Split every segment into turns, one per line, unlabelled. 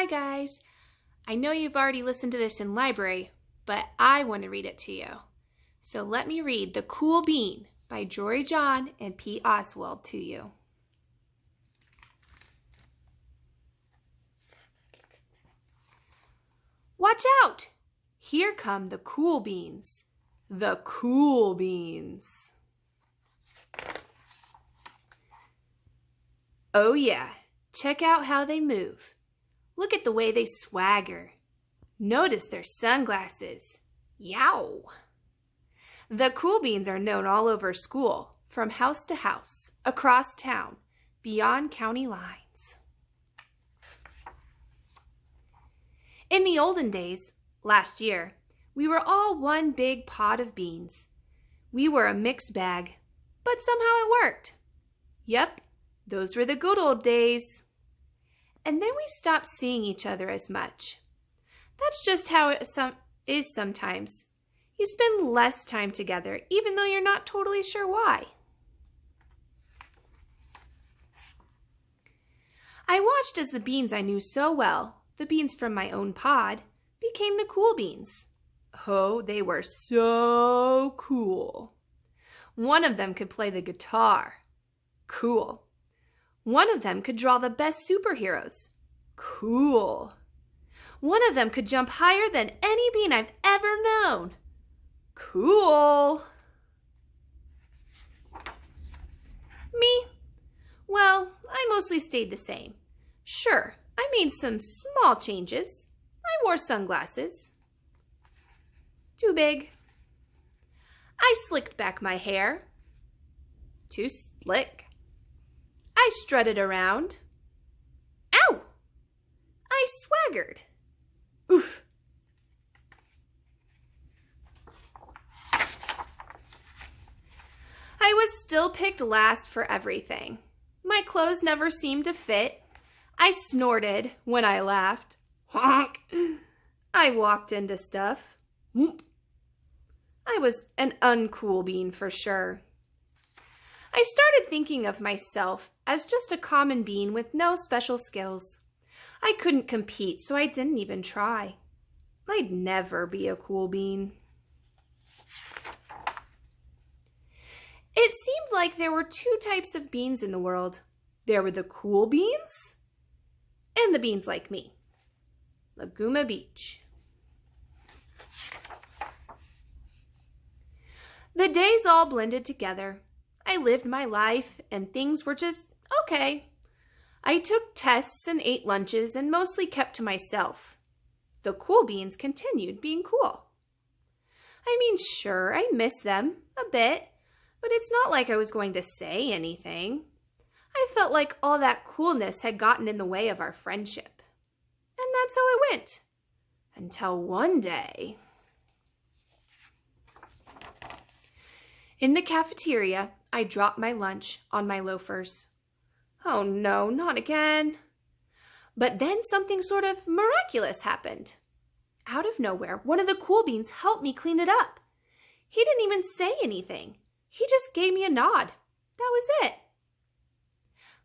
Hi guys! I know you've already listened to this in library, but I want to read it to you. So let me read The Cool Bean by Jory John and Pete Oswald to you. Watch out! Here come the cool beans. The cool beans. Oh yeah, check out how they move. Look at the way they swagger. Notice their sunglasses. Yow! The cool beans are known all over school, from house to house, across town, beyond county lines. In the olden days, last year, we were all one big pot of beans. We were a mixed bag, but somehow it worked. Yep, those were the good old days. And then we stopped seeing each other as much. That's just how it is sometimes. You spend less time together, even though you're not totally sure why. I watched as the beans I knew so well, the beans from my own pod, became the cool beans. Oh, they were so cool. One of them could play the guitar. Cool. One of them could draw the best superheroes. Cool. One of them could jump higher than any bean I've ever known. Cool. Me? Well, I mostly stayed the same. Sure, I made some small changes. I wore sunglasses. Too big. I slicked back my hair. Too slick. I strutted around. Ow! I swaggered. Oof. I was still picked last for everything. My clothes never seemed to fit. I snorted when I laughed. Honk! I walked into stuff. Whoop. I was an uncool bean for sure. I started thinking of myself as just a common bean with no special skills. I couldn't compete, so I didn't even try. I'd never be a cool bean. It seemed like there were two types of beans in the world. There were the cool beans and the beans like me. Laguna Beach. The days all blended together. I lived my life and things were just okay. I took tests and ate lunches and mostly kept to myself. The cool beans continued being cool. I mean, sure, I miss them a bit, but it's not like I was going to say anything. I felt like all that coolness had gotten in the way of our friendship. And that's how it went. Until one day. In the cafeteria, I dropped my lunch on my loafers. Oh no, not again. But then something sort of miraculous happened. Out of nowhere, one of the cool beans helped me clean it up. He didn't even say anything. He just gave me a nod. That was it.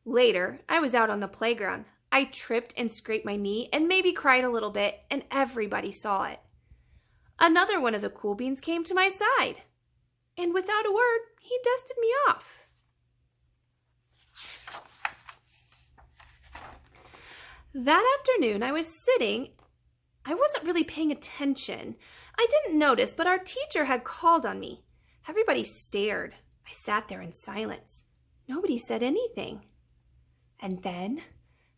Later, I was out on the playground. I tripped and scraped my knee and maybe cried a little bit, and everybody saw it. Another one of the cool beans came to my side. And without a word, he dusted me off. That afternoon, I was sitting. I wasn't really paying attention. I didn't notice, but our teacher had called on me. Everybody stared. I sat there in silence. Nobody said anything. And then,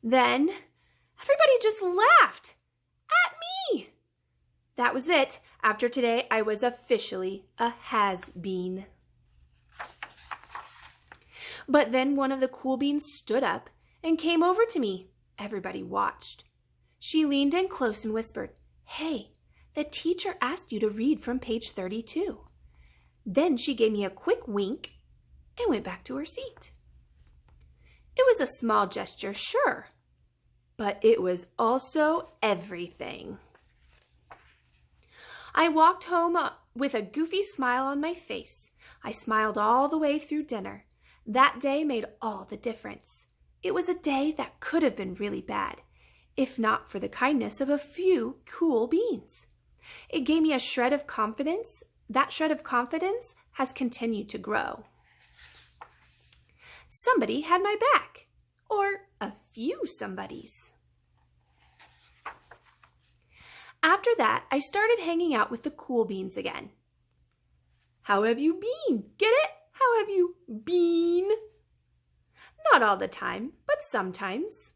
everybody just laughed at me. That was it. After today, I was officially a has-been. But then one of the cool beans stood up and came over to me. Everybody watched. She leaned in close and whispered, "Hey, the teacher asked you to read from page 32. Then she gave me a quick wink and went back to her seat. It was a small gesture, sure, but it was also everything. I walked home with a goofy smile on my face. I smiled all the way through dinner. That day made all the difference. It was a day that could have been really bad. if not for the kindness of a few cool beans. It gave me a shred of confidence. That shred of confidence has continued to grow. Somebody had my back, or a few somebodies. After that, I started hanging out with the cool beans again. How have you been? Get it? How have you been? Not all the time, but sometimes.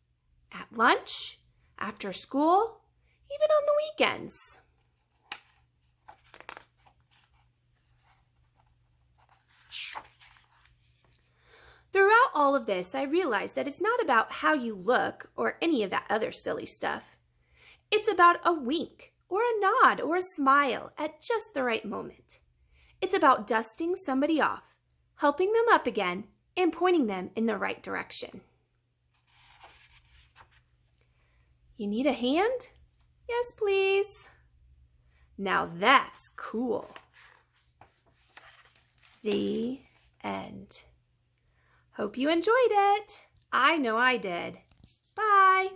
At lunch, after school, even on the weekends. Throughout all of this, I realized that it's not about how you look or any of that other silly stuff. It's about a wink or a nod or a smile at just the right moment. It's about dusting somebody off, helping them up again, and pointing them in the right direction. You need a hand? Yes, please. Now that's cool. The end. Hope you enjoyed it. I know I did. Bye.